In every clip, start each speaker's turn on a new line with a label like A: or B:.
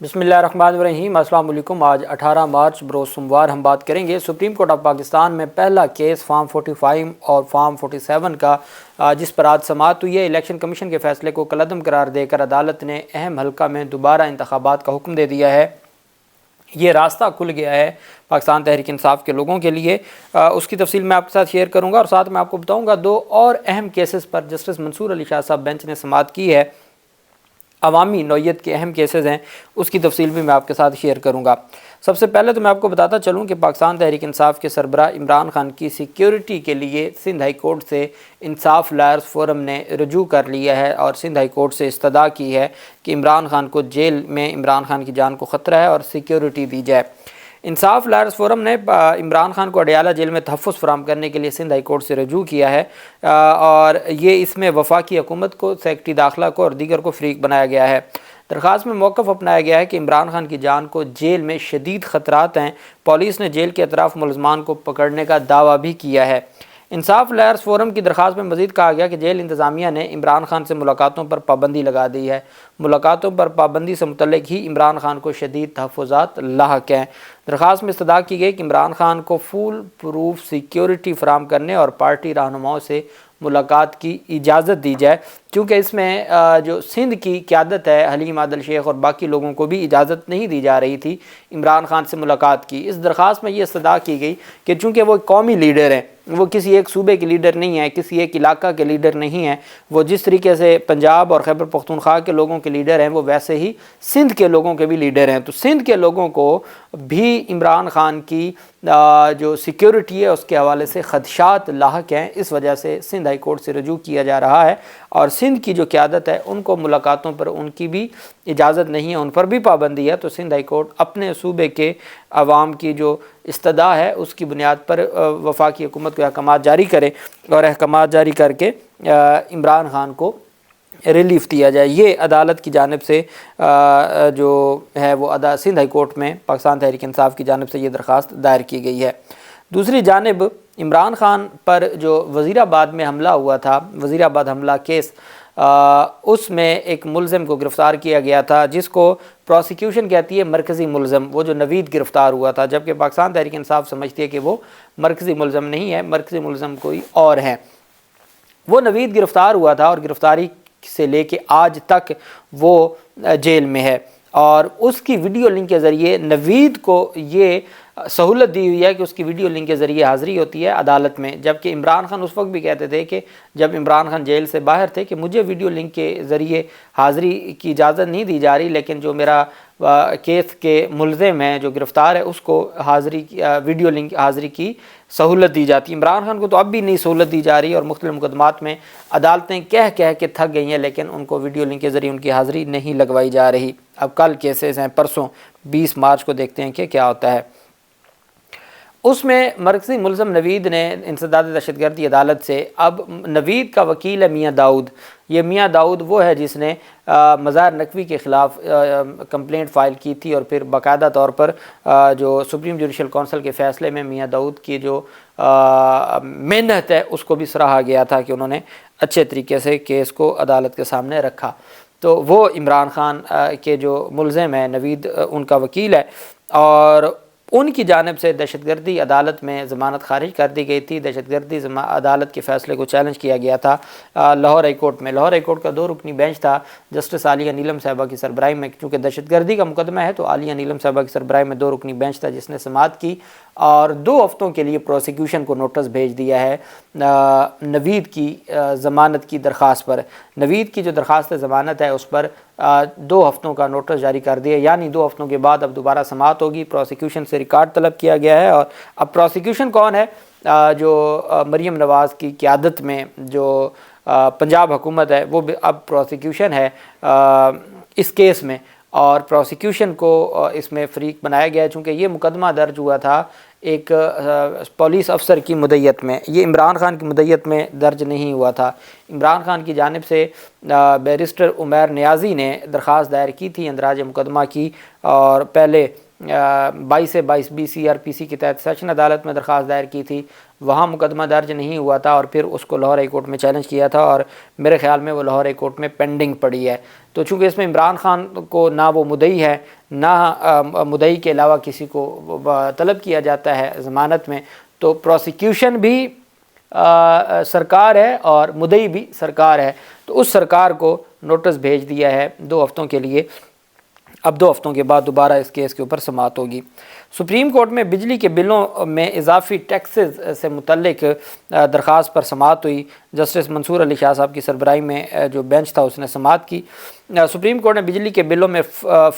A: بسم اللہ الرحمن الرحیم۔ السلام علیکم۔ آج 18 مارچ بروز سوموار ہم بات کریں گے سپریم کورٹ آف پاکستان میں پہلا کیس فارم 45 اور فارم 47 کا، جس پر آج سماعت ہوئی ہے۔ الیکشن کمیشن کے فیصلے کو کالعدم قرار دے کر عدالت نے اہم حلقہ میں دوبارہ انتخابات کا حکم دے دیا ہے۔ یہ راستہ کھل گیا ہے پاکستان تحریک انصاف کے لوگوں کے لیے۔ اس کی تفصیل میں آپ کے ساتھ شیئر کروں گا، اور ساتھ میں آپ کو بتاؤں گا دو اور اہم کیسز پر جسٹس منصور علی شاہ صاحب بینچ نے سماعت کی ہے۔ عوامی نوعیت کے اہم کیسز ہیں، اس کی تفصیل بھی میں آپ کے ساتھ شیئر کروں گا۔ سب سے پہلے تو میں آپ کو بتاتا چلوں کہ پاکستان تحریک انصاف کے سربراہ عمران خان کی سیکیورٹی کے لیے سندھ ہائی کورٹ سے انصاف لائرز فورم نے رجوع کر لیا ہے اور سندھ ہائی کورٹ سے استدعا کی ہے کہ عمران خان کو جیل میں عمران خان کی جان کو خطرہ ہے اور سیکیورٹی دی جائے۔ انصاف لائرز فورم نے عمران خان کو اڈیالہ جیل میں تحفظ فراہم کرنے کے لیے سندھ ہائی کورٹ سے رجوع کیا ہے، اور یہ اس میں وفاقی حکومت کو، سیکرٹری داخلہ کو اور دیگر کو فریق بنایا گیا ہے۔ درخواست میں موقف اپنایا گیا ہے کہ عمران خان کی جان کو جیل میں شدید خطرات ہیں۔ پولیس نے جیل کے اطراف ملزمان کو پکڑنے کا دعویٰ بھی کیا ہے۔ انصاف لائرز فورم کی درخواست میں مزید کہا گیا کہ جیل انتظامیہ نے عمران خان سے ملاقاتوں پر پابندی لگا دی ہے۔ ملاقاتوں پر پابندی سے متعلق ہی عمران خان کو شدید تحفظات لاحق ہیں۔ درخواست میں استدعا کی گئی کہ عمران خان کو فول پروف سیکیورٹی فراہم کرنے اور پارٹی رہنماؤں سے ملاقات کی اجازت دی جائے، کیونکہ اس میں جو سندھ کی قیادت ہے، حلیم عادل شیخ اور باقی لوگوں کو بھی اجازت نہیں دی جا رہی تھی عمران خان سے ملاقات کی۔ اس درخواست میں یہ استدعا کی گئی کہ چونکہ وہ قومی لیڈر ہیں، وہ کسی ایک صوبے کے لیڈر نہیں ہیں، کسی ایک علاقہ کے لیڈر نہیں ہیں، وہ جس طریقے سے پنجاب اور خیبر پختونخوا کے لوگوں کے لیڈر ہیں، وہ ویسے ہی سندھ کے لوگوں کے بھی لیڈر ہیں۔ تو سندھ کے لوگوں کو بھی عمران خان کی جو سیکیورٹی ہے اس کے حوالے سے خدشات لاحق ہیں، اس وجہ سے سندھ ہائی کورٹ سے رجوع کیا جا رہا ہے، اور سندھ کی جو قیادت ہے ان کو ملاقاتوں پر ان کی بھی اجازت نہیں ہے، ان پر بھی پابندی ہے۔ تو سندھ ہائی کورٹ اپنے صوبے کے عوام کی جو استدعا ہے اس کی بنیاد پر وفاقی حکومت کو احکامات جاری کرے، اور احکامات جاری کر کے عمران خان کو ریلیف دیا جائے۔ یہ عدالت کی جانب سے جو ہے وہ سندھ ہائی کورٹ میں پاکستان تحریک انصاف کی جانب سے یہ درخواست دائر کی گئی ہے۔ دوسری جانب عمران خان پر جو وزیر آباد میں حملہ ہوا تھا، وزیر آباد حملہ کیس، اس میں ایک ملزم کو گرفتار کیا گیا تھا، جس کو پروسیکیوشن کہتی ہے مرکزی ملزم، وہ جو نوید گرفتار ہوا تھا، جبکہ پاکستان تحریک انصاف سمجھتی ہے کہ وہ مرکزی ملزم نہیں ہے، مرکزی ملزم کوئی اور ہے۔ وہ نوید گرفتار ہوا تھا اور گرفتاری سے لے کے آج تک وہ جیل میں ہے، اور اس کی ویڈیو لنک کے ذریعے نوید کو یہ سہولت دی ہوئی ہے کہ اس کی ویڈیو لنک کے ذریعے حاضری ہوتی ہے عدالت میں، جبکہ عمران خان اس وقت بھی کہتے تھے کہ جب عمران خان جیل سے باہر تھے کہ مجھے ویڈیو لنک کے ذریعے حاضری کی اجازت نہیں دی جا رہی، لیکن جو میرا کیس کے ملزم ہے جو گرفتار ہے اس کو ویڈیو لنک حاضری کی سہولت دی جاتی ہے۔ عمران خان کو تو اب بھی نہیں سہولت دی جا رہی، اور مختلف مقدمات میں عدالتیں کہہ کے تھک گئی ہیں، لیکن ان کو ویڈیو لنک کے ذریعے ان کی حاضری نہیں لگوائی جا رہی۔ اب کل کیسز ہیں، پرسوں 20 مارچ کو دیکھتے ہیں کہ کیا ہوتا ہے۔ اس میں مرکزی ملزم نوید نے انسداد دہشت گردی عدالت سے، اب نوید کا وکیل ہے میاں داؤد۔ یہ میاں داؤد وہ ہے جس نے مظاہر نقوی کے خلاف کمپلینٹ فائل کی تھی، اور پھر باقاعدہ طور پر جو سپریم جوڈیشل کونسل کے فیصلے میں میاں داؤد کی جو محنت ہے اس کو بھی سراہا گیا تھا کہ انہوں نے اچھے طریقے سے کیس کو عدالت کے سامنے رکھا۔ تو وہ عمران خان کے جو ملزم ہیں نوید، ان کا وکیل ہے، اور ان کی جانب سے دہشت گردی عدالت میں ضمانت خارج کر دی گئی تھی۔ دہشت گردی عدالت کے فیصلے کو چیلنج کیا گیا تھا لاہور ہائی کورٹ میں۔ لاہور ہائی کورٹ کا 2 رکنی بینچ تھا جسٹس عالیہ نیلم صاحبہ کی سربراہی میں، چونکہ دہشت گردی کا مقدمہ ہے تو عالیہ نیلم صاحبہ کی سربراہی میں 2 رکنی بینچ تھا جس نے سماعت کی، اور 2 ہفتوں کے لیے پروسیکیوشن کو نوٹس بھیج دیا ہے نوید کی ضمانت کی درخواست پر۔ نوید کی جو درخواست ضمانت ہے اس پر 2 ہفتوں کا نوٹس جاری کر دیا، یعنی 2 ہفتوں کے بعد اب دوبارہ سماعت ہوگی۔ پروسیکیوشن سے ریکارڈ طلب کیا گیا ہے، اور اب پروسیکیوشن کون ہے؟ جو مریم نواز کی قیادت میں جو پنجاب حکومت ہے، وہ اب پروسیکیوشن ہے اس کیس میں، اور پروسیکیوشن کو اس میں فریق بنایا گیا ہے، چونکہ یہ مقدمہ درج ہوا تھا ایک پولیس افسر کی مدعیت میں، یہ عمران خان کی مدعیت میں درج نہیں ہوا تھا۔ عمران خان کی جانب سے بیرسٹر عمیر نیازی نے درخواست دائر کی تھی اندراج مقدمہ کی، اور پہلے 22 سے 22 BC RPC کے تحت سیشن عدالت میں درخواست دائر کی تھی، وہاں مقدمہ درج نہیں ہوا تھا اور پھر اس کو لاہور ہائی کورٹ میں چیلنج کیا تھا اور میرے خیال میں وہ لاہور ہائی کورٹ میں پینڈنگ پڑی ہے۔ تو چونکہ اس میں عمران خان کو نہ وہ مدعی ہے، نہ مدعی کے علاوہ کسی کو طلب کیا جاتا ہے ضمانت میں، تو پروسیکیوشن بھی سرکار ہے اور مدعی بھی سرکار ہے، تو اس سرکار کو نوٹس بھیج دیا ہے 2 ہفتوں کے لیے۔ اب 2 ہفتوں کے بعد دوبارہ اس کیس کے اوپر سماعت ہوگی۔ سپریم کورٹ میں بجلی کے بلوں میں اضافی ٹیکسز سے متعلق درخواست پر سماعت ہوئی۔ جسٹس منصور علی شاہ صاحب کی سربراہی میں جو بینچ تھا اس نے سماعت کی۔ سپریم کورٹ نے بجلی کے بلوں میں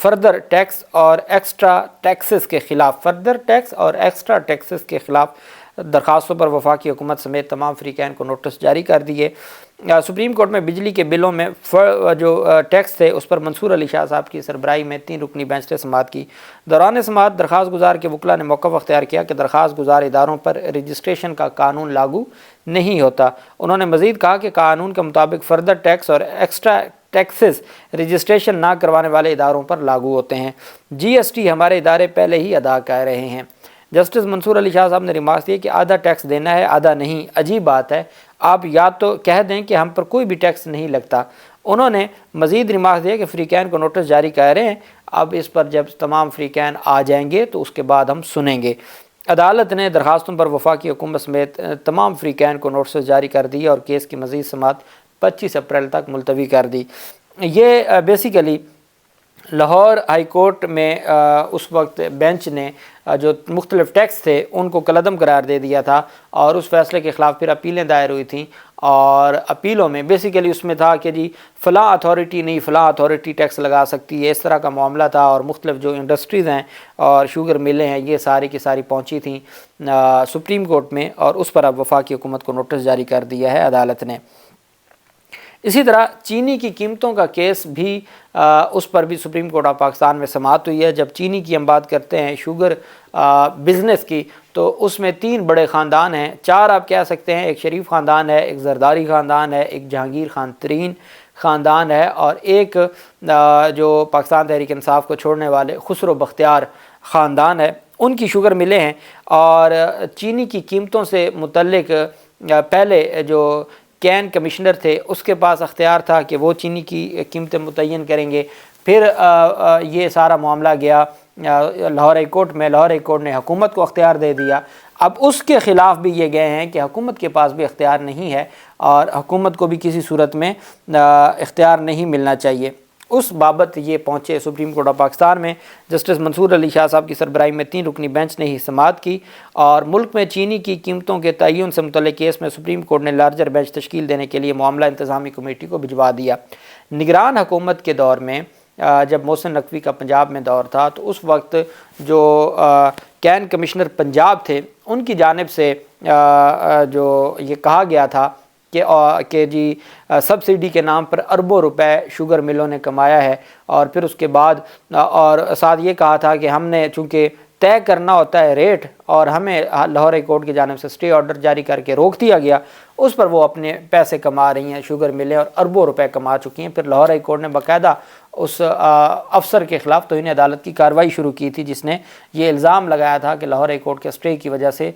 A: فردر ٹیکس اور ایکسٹرا ٹیکسز کے خلاف درخواستوں پر وفاقی حکومت سمیت تمام فریقین کو نوٹس جاری کر دیے۔ سپریم کورٹ میں بجلی کے بلوں میں جو ٹیکس تھے اس پر منصور علی شاہ صاحب کی سربراہی میں 3 رکنی بینچ نے سماعت کی۔ دوران سماعت درخواست گزار کے وکلاء نے موقف اختیار کیا کہ درخواست گزار اداروں پر رجسٹریشن کا قانون لاگو نہیں ہوتا۔ انہوں نے مزید کہا کہ قانون کے مطابق فردر ٹیکس اور ایکسٹرا ٹیکسز رجسٹریشن نہ کروانے والے اداروں پر لاگو ہوتے ہیں۔ جی ایس ٹی ہمارے ادارے پہلے ہی ادا کر رہے ہیں۔ جسٹس منصور علی شاہ صاحب نے ریمارکس دیے کہ آدھا ٹیکس دینا ہے آدھا نہیں، عجیب بات ہے، آپ یا تو کہہ دیں کہ ہم پر کوئی بھی ٹیکس نہیں لگتا۔ انہوں نے مزید ریمارکس دیا کہ فریقین کو نوٹس جاری کر رہے ہیں، اب اس پر جب تمام فریقین آ جائیں گے تو اس کے بعد ہم سنیں گے۔ عدالت نے درخواستوں پر وفاقی حکومت سمیت تمام فریقین کو نوٹس جاری کر دی اور کیس کی مزید سماعت 25 اپریل تک ملتوی کر دی۔ یہ بیسیکلی لاہور ہائی کورٹ میں اس وقت بینچ نے جو مختلف ٹیکس تھے ان کو کالعدم قرار دے دیا تھا اور اس فیصلے کے خلاف پھر اپیلیں دائر ہوئی تھیں، اور اپیلوں میں بیسیکلی اس میں تھا کہ جی فلاں اتھارٹی نہیں فلاں اتھارٹی ٹیکس لگا سکتی ہے، اس طرح کا معاملہ تھا، اور مختلف جو انڈسٹریز ہیں اور شوگر ملیں ہیں یہ ساری کی ساری پہنچی تھیں سپریم کورٹ میں، اور اس پر اب وفاقی حکومت کو نوٹس جاری کر دیا ہے عدالت نے۔ اسی طرح چینی کی قیمتوں کا کیس بھی اس پر بھی سپریم کورٹ آف پاکستان میں سماعت ہوئی ہے۔ جب چینی کی ہم بات کرتے ہیں شوگر بزنس کی، تو اس میں 3 بڑے خاندان ہیں، 4 آپ کہہ سکتے ہیں، ایک شریف خاندان ہے، ایک زرداری خاندان ہے، ایک جہانگیر خان ترین خاندان ہے، اور ایک جو پاکستان تحریک انصاف کو چھوڑنے والے خسرو بختیار خاندان ہے، ان کی شوگر ملیں ہیں۔ اور چینی کی قیمتوں سے متعلق پہلے جو کین کمشنر تھے اس کے پاس اختیار تھا کہ وہ چینی کی قیمتیں متعین کریں گے۔ پھر یہ سارا معاملہ گیا لاہور ہائی کورٹ میں، لاہور ہائی کورٹ نے حکومت کو اختیار دے دیا۔ اب اس کے خلاف بھی یہ گئے ہیں کہ حکومت کے پاس بھی اختیار نہیں ہے اور حکومت کو بھی کسی صورت میں اختیار نہیں ملنا چاہیے۔ اس بابت یہ پہنچے سپریم کورٹ آف پاکستان میں۔ جسٹس منصور علی شاہ صاحب کی سربراہی میں 3 رکنی بینچ نے ہی سماعت کی، اور ملک میں چینی کی قیمتوں کے تعین سے متعلق کیس میں سپریم کورٹ نے لارجر بینچ تشکیل دینے کے لیے معاملہ انتظامی کمیٹی کو بھجوا دیا۔ نگران حکومت کے دور میں جب محسن نقوی کا پنجاب میں دور تھا تو اس وقت جو کین کمشنر پنجاب تھے ان کی جانب سے جو یہ کہا گیا تھا کہ جی سبسڈی کے نام پر اربوں روپے شوگر ملوں نے کمایا ہے، اور پھر اس کے بعد اور ساتھ یہ کہا تھا کہ ہم نے چونکہ طے کرنا ہوتا ہے ریٹ، اور ہمیں لاہور ہائی کورٹ کی جانب سے اسٹے آرڈر جاری کر کے روک دیا گیا، اس پر وہ اپنے پیسے کما رہی ہیں شوگر ملیں، اور اربوں روپے کما چکی ہیں۔ پھر لاہور ہائی کورٹ نے باقاعدہ اس افسر کے خلاف توہین عدالت کی کارروائی شروع کی تھی جس نے یہ الزام لگایا تھا کہ لاہور ہائی کورٹ کے اسٹے کی وجہ سے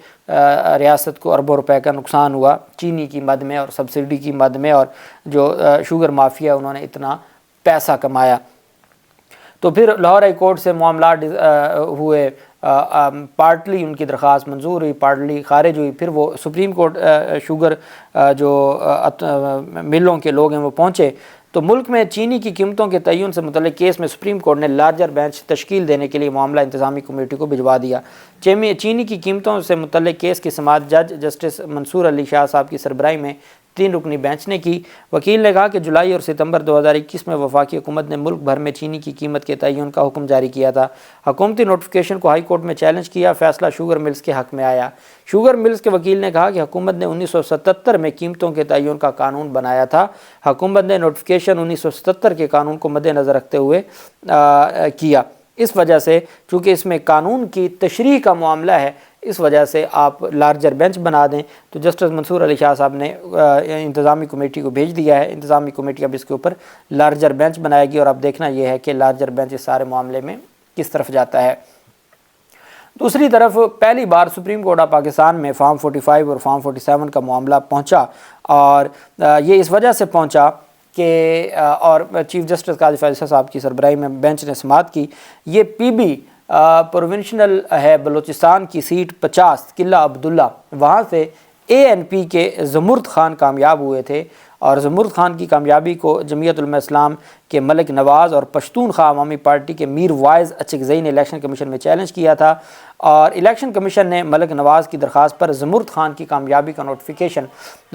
A: ریاست کو اربوں روپے کا نقصان ہوا چینی کی مد میں اور سبسڈی کی مد میں، اور جو شوگر مافیا انہوں نے اتنا پیسہ کمایا۔ تو پھر لاہور ہائی کورٹ سے معاملات ہوئے، پارٹلی ان کی درخواست منظور ہوئی، پارٹلی خارج ہوئی، پھر وہ سپریم کورٹ شوگر جو ملوں کے لوگ ہیں وہ پہنچے۔ تو ملک میں چینی کی قیمتوں کے تعین سے متعلق کیس میں سپریم کورٹ نے لارجر بینچ تشکیل دینے کے لیے معاملہ انتظامی کمیٹی کو بھجوا دیا۔ چینی کی قیمتوں سے متعلق کیس کی سماعت جج جسٹس منصور علی شاہ صاحب کی سربراہی میں 3 رکنی بینچ نے کی۔ وکیل نے کہا کہ جولائی اور ستمبر 2021 میں وفاقی حکومت نے ملک بھر میں چینی کی قیمت کے تعین کا حکم جاری کیا تھا۔ حکومتی نوٹیفیکیشن کو ہائی کورٹ میں چیلنج کیا، فیصلہ شوگر ملز کے حق میں آیا۔ شوگر ملز کے وکیل نے کہا کہ حکومت نے 1977 میں قیمتوں کے تعین کا قانون بنایا تھا۔ حکومت نے نوٹیفیکیشن 1977 کے قانون کو مد نظر رکھتے ہوئے کیا۔ اس وجہ سے چونکہ اس میں قانون کی تشریح کا معاملہ ہے، اس وجہ سے آپ لارجر بینچ بنا دیں۔ تو جسٹس منصور علی شاہ صاحب نے انتظامی کمیٹی کو بھیج دیا ہے۔ انتظامی کمیٹی اب اس کے اوپر لارجر بینچ بنائے گی، اور اب دیکھنا یہ ہے کہ لارجر بینچ اس سارے معاملے میں کس طرف جاتا ہے۔ دوسری طرف پہلی بار سپریم کورٹ آف پاکستان میں فارم 45 اور فارم 47 کا معاملہ پہنچا، اور یہ اس وجہ سے پہنچا کہ اور چیف جسٹس قاضی فیصل صاحب کی سربراہی میں بینچ نے سماعت کی۔ یہ پی بی پروونشنل ہے بلوچستان کی سیٹ 50 قلعہ عبداللہ، وہاں سے اے این پی کے زمرد خان کامیاب ہوئے تھے، اور زمرد خان کی کامیابی کو جمعیت علماء اسلام کے ملک نواز اور پشتونخوا عوامی پارٹی کے میر وائز اچکزئی نے الیکشن کمیشن میں چیلنج کیا تھا، اور الیکشن کمیشن نے ملک نواز کی درخواست پر زمرد خان کی کامیابی کا نوٹیفیکیشن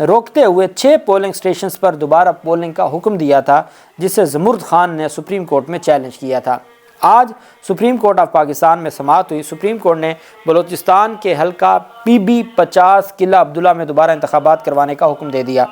A: روکتے ہوئے 6 پولنگ سٹیشنز پر دوبارہ پولنگ کا حکم دیا تھا، جس سے زمرد خان نے سپریم کورٹ میں چیلنج کیا تھا۔ آج سپریم کورٹ آف پاکستان میں سماعت ہوئی۔ سپریم کورٹ نے بلوچستان کے حلقہ پی بی 50 قلعہ عبداللہ میں دوبارہ انتخابات کروانے کا حکم دے دیا۔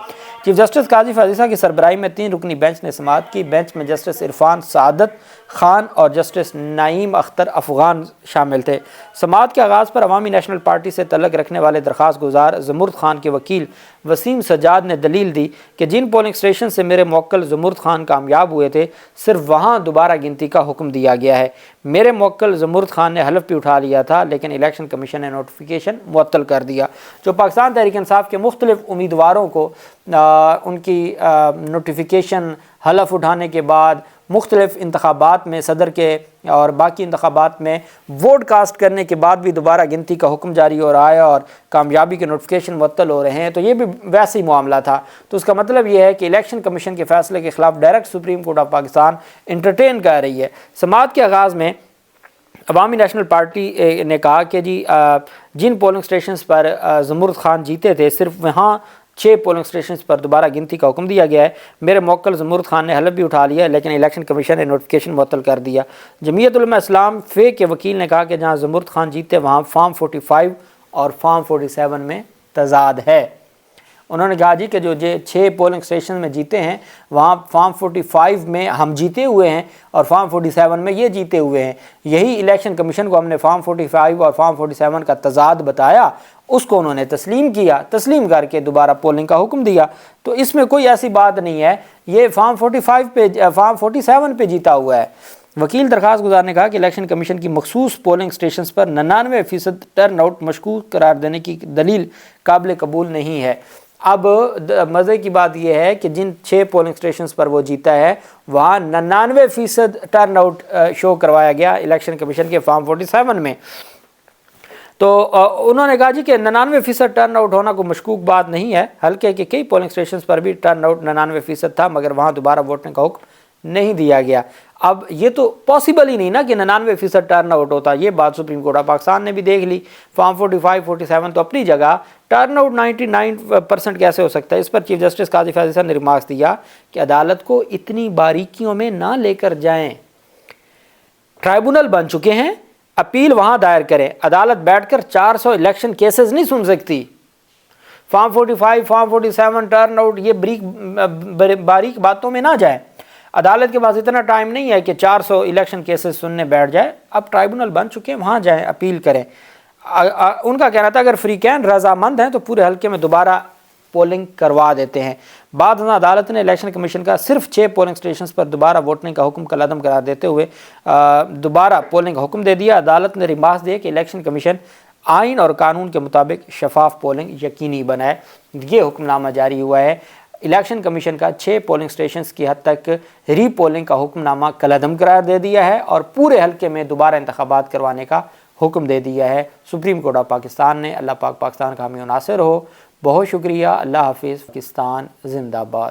A: چیف جسٹس قاضی فیصل کی سربراہی میں 3 رکنی بینچ نے سماعت کی۔ بینچ میں جسٹس عرفان سعادت خان اور جسٹس نعیم اختر افغان شامل تھے۔ سماعت کے آغاز پر عوامی نیشنل پارٹی سے تعلق رکھنے والے درخواست گزار زمرد خان کے وکیل وسیم سجاد نے دلیل دی کہ جن پولنگ اسٹیشن سے میرے موکل زمرد خان کامیاب ہوئے تھے، صرف وہاں دوبارہ گنتی کا حکم دیا گیا ہے۔ میرے موکل زمرد خان نے حلف بھی اٹھا لیا تھا، لیکن الیکشن کمیشن نے نوٹیفیکیشن معطل کر دیا۔ جو پاکستان تحریک انصاف کے مختلف امیدواروں کو ان کی نوٹیفیکیشن حلف اٹھانے کے بعد مختلف انتخابات میں صدر کے اور باقی انتخابات میں ووٹ کاسٹ کرنے کے بعد بھی دوبارہ گنتی کا حکم جاری ہو رہا ہے اور کامیابی کے نوٹیفیکیشن معطل ہو رہے ہیں، تو یہ بھی ویسے ہی معاملہ تھا۔ تو اس کا مطلب یہ ہے کہ الیکشن کمیشن کے فیصلے کے خلاف direct supreme court of Pakistan entertain کر رہی ہے۔ سماعت کے آغاز میں عوامی نیشنل پارٹی نے کہا کہ جن پولنگ سٹیشنز پر زمرد خان جیتے تھے، صرف وہاں 6 پولنگ سٹیشنز پر دوبارہ گنتی کا حکم دیا گیا ہے۔ میرے موکل زمرد خان نے حلف بھی اٹھا لیا، لیکن الیکشن کمیشن نے نوٹیفیکیشن معطل کر دیا۔ جمعیت علماء اسلام فے کے وکیل نے کہا کہ جہاں زمرد خان جیتے وہاں فارم 45 اور فارم 47 میں تضاد ہے۔ انہوں نے کہا کہ جو 6 پولنگ سٹیشن میں جیتے ہیں وہاں فارم 45 میں ہم جیتے ہوئے ہیں اور فارم 47 میں یہ جیتے ہوئے ہیں۔ یہی الیکشن کمیشن کو ہم نے فارم 45 اور فارم 47 کا تضاد بتایا، اس کو انہوں نے تسلیم کیا، تسلیم کر کے دوبارہ پولنگ کا حکم دیا۔ تو اس میں کوئی ایسی بات نہیں ہے، یہ فارم 47 پہ جیتا ہوا ہے۔ وکیل درخواست گزار نے کہا کہ الیکشن کمیشن کی مخصوص پولنگ سٹیشنز پر 99% ٹرن آؤٹ مشکوک قرار دینے کی دلیل قابل قبول نہیں ہے۔ اب مزے کی بات یہ ہے کہ جن 6 پولنگ سٹیشنز پر وہ جیتا ہے وہاں 99% ٹرن آؤٹ شو کروایا گیا الیکشن کمیشن کے فارم 47 میں۔ تو انہوں نے کہا کہ 99% ٹرن آؤٹ ہونا کوئی مشکوک بات نہیں ہے، حلقے کے کئی پولنگ سٹیشنز پر بھی ٹرن آؤٹ 99% تھا، مگر وہاں دوبارہ ووٹنگ کا حکم نہیں دیا گیا۔ اب یہ تو پاسبل ہی نہیں نا کہ 99% ٹرن آؤٹ ہوتا، یہ بات سپریم کورٹ آف پاکستان نے بھی دیکھ لی۔ فارم 45 47 تو اپنی جگہ، ٹرن آؤٹ 99% کیسے ہو سکتا ہے؟ اس پر چیف جسٹس قاضی فیصل صاحب نے ریمارکس دیا کہ عدالت کو اتنی باریکیوں میں نہ لے کر جائیں، ٹرائبونل بن چکے ہیں، اپیل وہاں دائر کریں، عدالت بیٹھ کر 400 الیکشن کیسز نہیں سن سکتی۔ فارم 45 فارم 47 ٹرن آؤٹ یہ باریک باتوں میں نہ جائیں، عدالت کے پاس اتنا ٹائم نہیں ہے کہ 400 الیکشن کیسز سننے بیٹھ جائے، اب ٹرائبونل بن چکے ہیں، وہاں جائیں، اپیل کریں۔ ان کا کہنا تھا اگر فریقین رضامند ہیں تو پورے حلقے میں دوبارہ پولنگ کروا دیتے ہیں۔ بعد میں عدالت نے الیکشن کمیشن کا صرف 6 پولنگ سٹیشنز پر دوبارہ ووٹنگ کا حکم کالعدم قرار دیتے ہوئے دوبارہ پولنگ کا حکم دے دیا۔ عدالت نے ریمارکس دیا کہ الیکشن کمیشن آئین اور قانون کے مطابق شفاف پولنگ یقینی بنائے۔ یہ حکم نامہ جاری ہوا ہے۔ الیکشن کمیشن کا 6 پولنگ سٹیشنز کی حد تک ری پولنگ کا حکم نامہ کالعدم قرار دے دیا ہے اور پورے حلقے میں دوبارہ انتخابات کروانے کا حکم دے دیا ہے سپریم کورٹ آف پاکستان نے۔ اللہ پاک پاکستان کا حامی و ناصر ہو۔ بہت شکریہ۔ اللہ حافظ۔ پاکستان زندہ باد۔